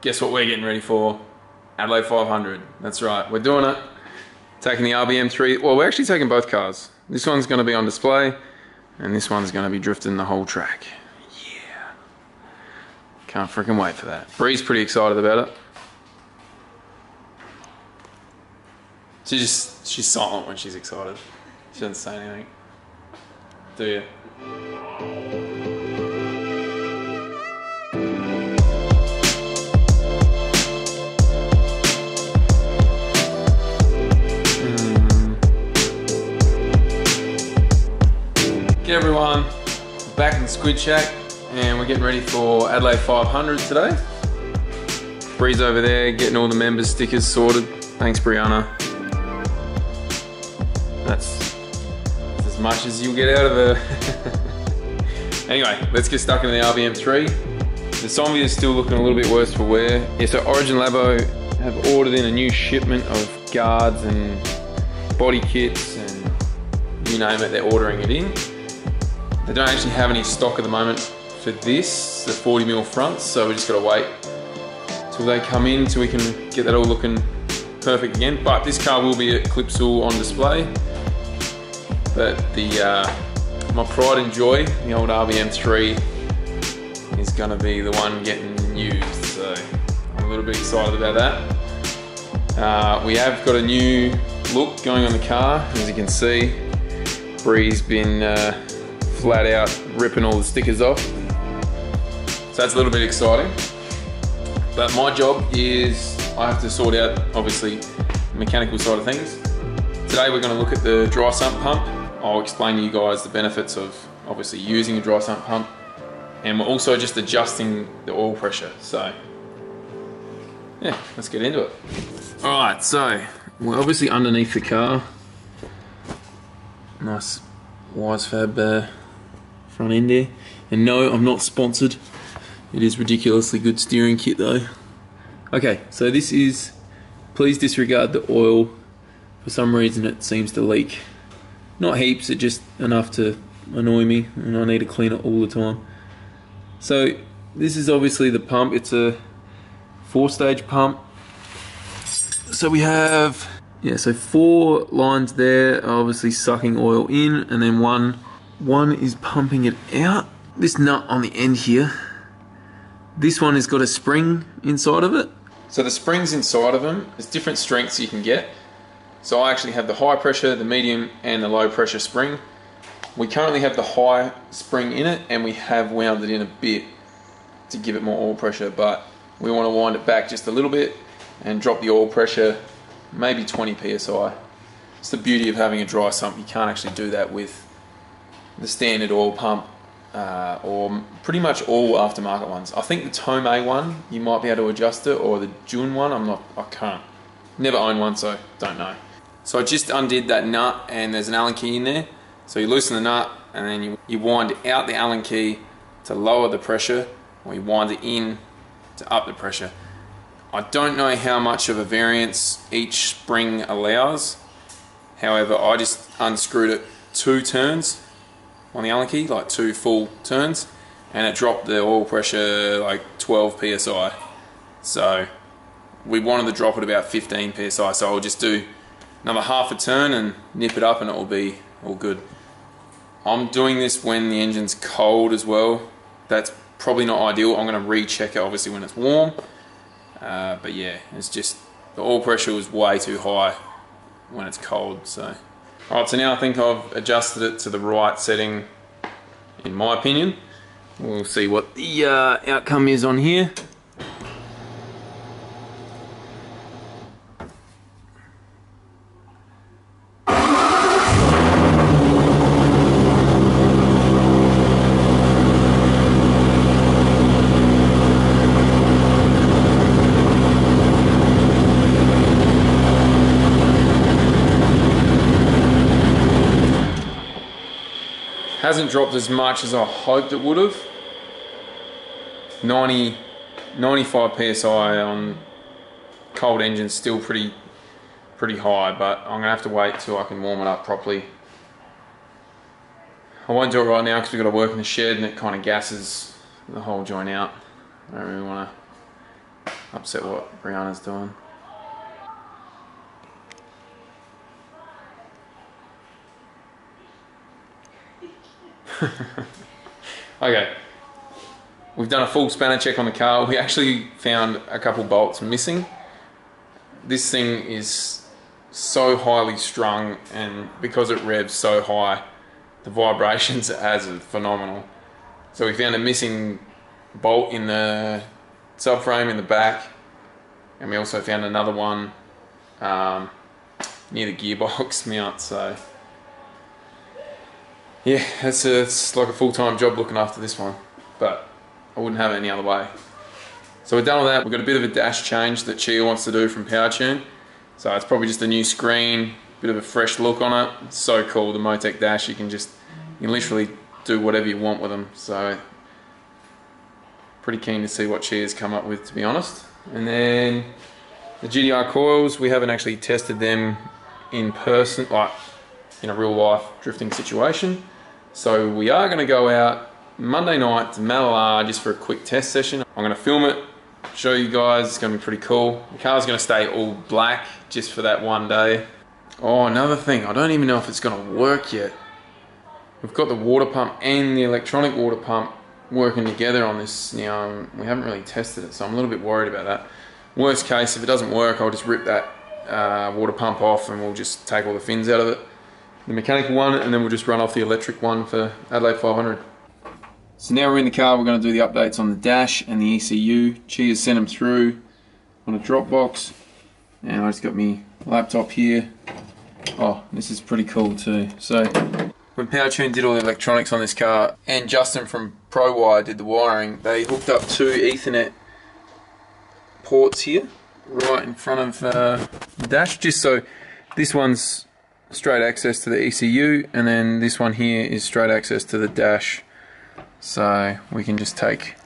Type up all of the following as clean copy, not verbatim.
guess what we're getting ready for? Adelaide 500. That's right, we're doing it. Taking the RBM3. Well, we're actually taking both cars. This one's going to be on display, and this one's going to be drifting the whole track. Yeah. Can't freaking wait for that. Bree's pretty excited about it. She's silent when she's excited. She doesn't say anything. Do you? G'day everyone, back in the Squid Shack, and we're getting ready for Adelaide 500 today. Bree's over there getting all the members stickers sorted. Thanks, Brianna. That's as much as you'll get out of her. Anyway, let's get stuck into the RBM3. The zombie is still looking a little bit worse for wear. Yeah, so Origin Labo have ordered in a new shipment of guards and body kits and you name it, they're ordering it in. They don't actually have any stock at the moment for this, the 40mm fronts, so we just gotta wait till they come in so we can get that all looking perfect again. But this car will be at Clipsal on display. But my pride and joy, the old RBM3, is gonna be the one getting used. So I'm a little bit excited about that. We have got a new look going on the car, as you can see. Bree's been flat out ripping all the stickers off. So that's a little bit exciting. But my job is I have to sort out, obviously, the mechanical side of things. Today we're going to look at the dry sump pump. I'll explain to you guys the benefits of obviously using a dry sump pump. And we're also just adjusting the oil pressure. So, yeah, let's get into it. Alright, so we're obviously underneath the car. Nice Wisefab front end there. And no, I'm not sponsored. It is ridiculously good steering kit though. Okay, so this is, please disregard the oil. For some reason it seems to leak. Not heaps, it just enough to annoy me and I need to clean it all the time. So this is obviously the pump. It's a 4-stage pump. So we have, yeah, so 4 lines there are obviously sucking oil in, and then one is pumping it out. This nut on the end here, this one has got a spring inside of it. So the springs inside of them, there's different strengths you can get. So I actually have the high pressure, the medium and the low pressure spring. We currently have the high spring in it and we have wound it in a bit to give it more oil pressure, but we want to wind it back just a little bit and drop the oil pressure maybe 20 psi. It's the beauty of having a dry sump. You can't actually do that with the standard oil pump or pretty much all aftermarket ones. I think the Tomei one you might be able to adjust it, or the Jun one. I can't. Never owned one, so don't know. So I just undid that nut and there's an Allen key in there. So you loosen the nut and then you wind out the Allen key to lower the pressure, or you wind it in to up the pressure. I don't know how much of a variance each spring allows. However, I just unscrewed it 2 turns on the Allen key, like 2 full turns, and it dropped the oil pressure like 12 psi. So we wanted to drop it about 15 psi, so I'll just do another half a turn and nip it up and it will be all good. I'm doing this when the engine's cold as well. That's probably not ideal. I'm going to recheck it obviously when it's warm. But yeah, it's just the oil pressure was way too high when it's cold. So, alright, so now I think I've adjusted it to the right setting, in my opinion. We'll see what the outcome is on here. Hasn't dropped as much as I hoped it would have. 95 psi on cold engines, still pretty high, but I'm gonna have to wait till I can warm it up properly. I won't do it right now because we've got to work in the shed and it kind of gasses the whole joint out. I don't really want to. upset what Brianna's doing. Okay, we've done a full spanner check on the car. We actually found a couple bolts missing. This thing is so highly strung, and because it revs so high, the vibrations as are phenomenal. So we found a missing bolt in the subframe in the back, and we also found another one near the gearbox mount. So yeah, it's like a full-time job looking after this one, but I wouldn't have it any other way. So we're done with that. We've got a bit of a dash change that Chia wants to do from PowerTune. So it's probably just a new screen, bit of a fresh look on it. It's so cool, the Motec dash. You can literally do whatever you want with them. So pretty keen to see what Chia's come up with, to be honest. And then the GDR coils, we haven't actually tested them in person, like in a real life drifting situation. So we are going to go out Monday night to Malala just for a quick test session. I'm going to film it, show you guys. It's going to be pretty cool. The car's going to stay all black just for that one day. Oh, another thing, I don't even know if it's going to work yet. We've got the water pump and the electronic water pump working together on this now. We haven't really tested it, so I'm a little bit worried about that. Worst case, if it doesn't work, I'll just rip that water pump off and we'll just take all the fins out of it, the mechanical one, and then we'll just run off the electric one for Adelaide 500. So now we're in the car, we're going to do the updates on the dash and the ECU. Chia's sent them through on a Dropbox, and I just got my laptop here. Oh, this is pretty cool too. So when PowerTune did all the electronics on this car, and Justin from ProWire did the wiring, they hooked up two Ethernet ports here, right in front of the dash, just so this one's straight access to the ECU, and then this one here is straight access to the dash. So we can just take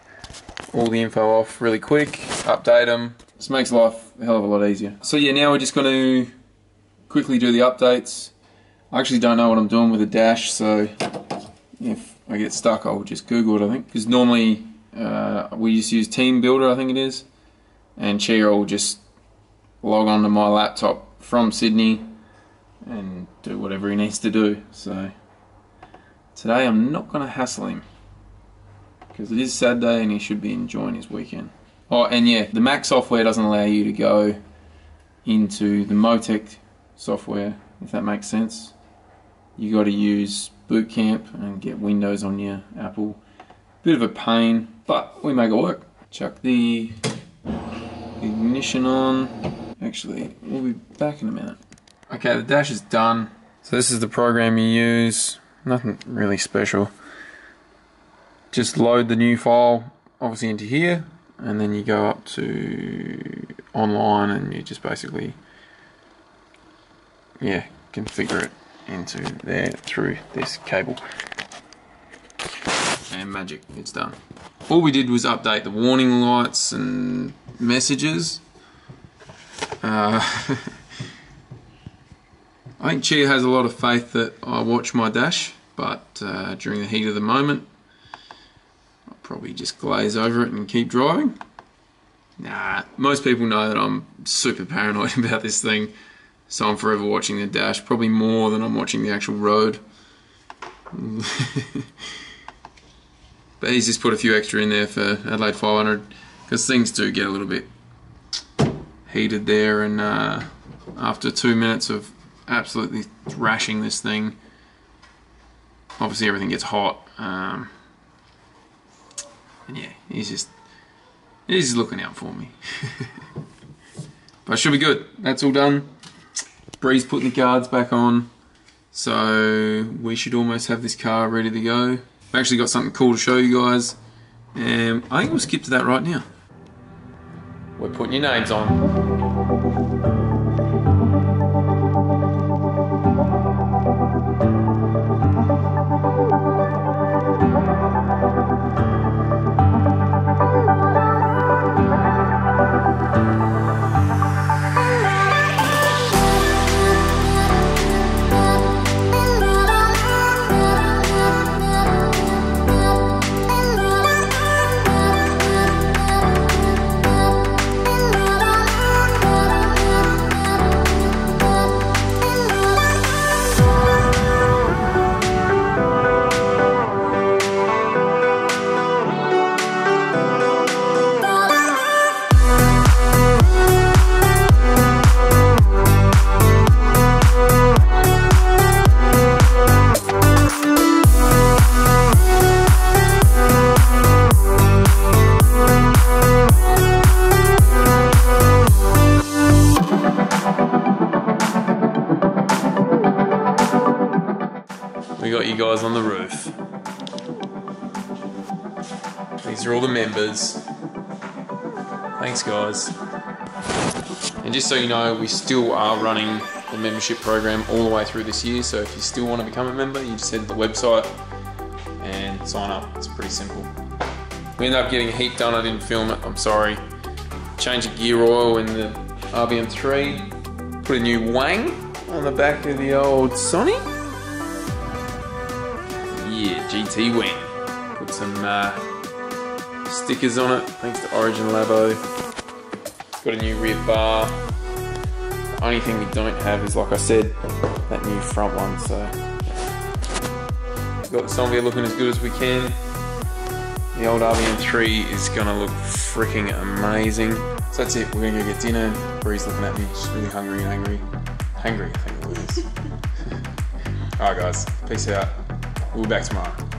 all the info off really quick, update them. This makes life a hell of a lot easier. So yeah, now we're just going to quickly do the updates. I actually don't know what I'm doing with the dash, so if I get stuck I'll just Google it, I think. Because normally we just use Team Builder, I think it is. And Chia will just log on to my laptop from Sydney and do whatever he needs to do. So today I'm not going to hassle him, because it is Saturday and he should be enjoying his weekend. Oh, and yeah, the Mac software doesn't allow you to go into the Motec software, if that makes sense. You got to use Boot Camp and get Windows on your Apple. Bit of a pain, but we make it work. Chuck the ignition on. Actually, we'll be back in a minute. Okay, the dash is done. So this is the program you use. Nothing really special. Just load the new file obviously into here, and then you go up to online and you just basically, yeah, configure it into there through this cable. And magic, it's done. All we did was update the warning lights and messages. I think Chia has a lot of faith that I watch my dash, but during the heat of the moment I'll probably just glaze over it and keep driving. Nah, most people know that I'm super paranoid about this thing, so I'm forever watching the dash, probably more than I'm watching the actual road. But he's just put a few extra in there for Adelaide 500, because things do get a little bit heated there, and after 2 minutes of absolutely thrashing this thing, obviously everything gets hot, and yeah, he's just looking out for me. But it should be good. That's all done. Bree's putting the guards back on, so we should almost have this car ready to go. I've actually got something cool to show you guys, and I think we'll skip to that right now. We're putting your names on. guys on the roof. These are all the members. Thanks, guys. And just so you know, we still are running the membership program all the way through this year, so if you still want to become a member, you just head to the website and sign up. It's pretty simple. We ended up getting a heat done. I didn't film it, I'm sorry. Change of gear oil in the RBM3. Put a new wang on the back of the old Sonny. Yeah, GT wang. Put some stickers on it, thanks to Origin Labo. Got a new rear bar. The only thing we don't have is, like I said, that new front one, so. Got the Zombie looking as good as we can. The old RBM3 is gonna look freaking amazing. So that's it, we're gonna go get dinner. Bree's looking at me, she's really hungry and angry. Hangry, I think it is. Alright guys, peace out. We'll be back tomorrow.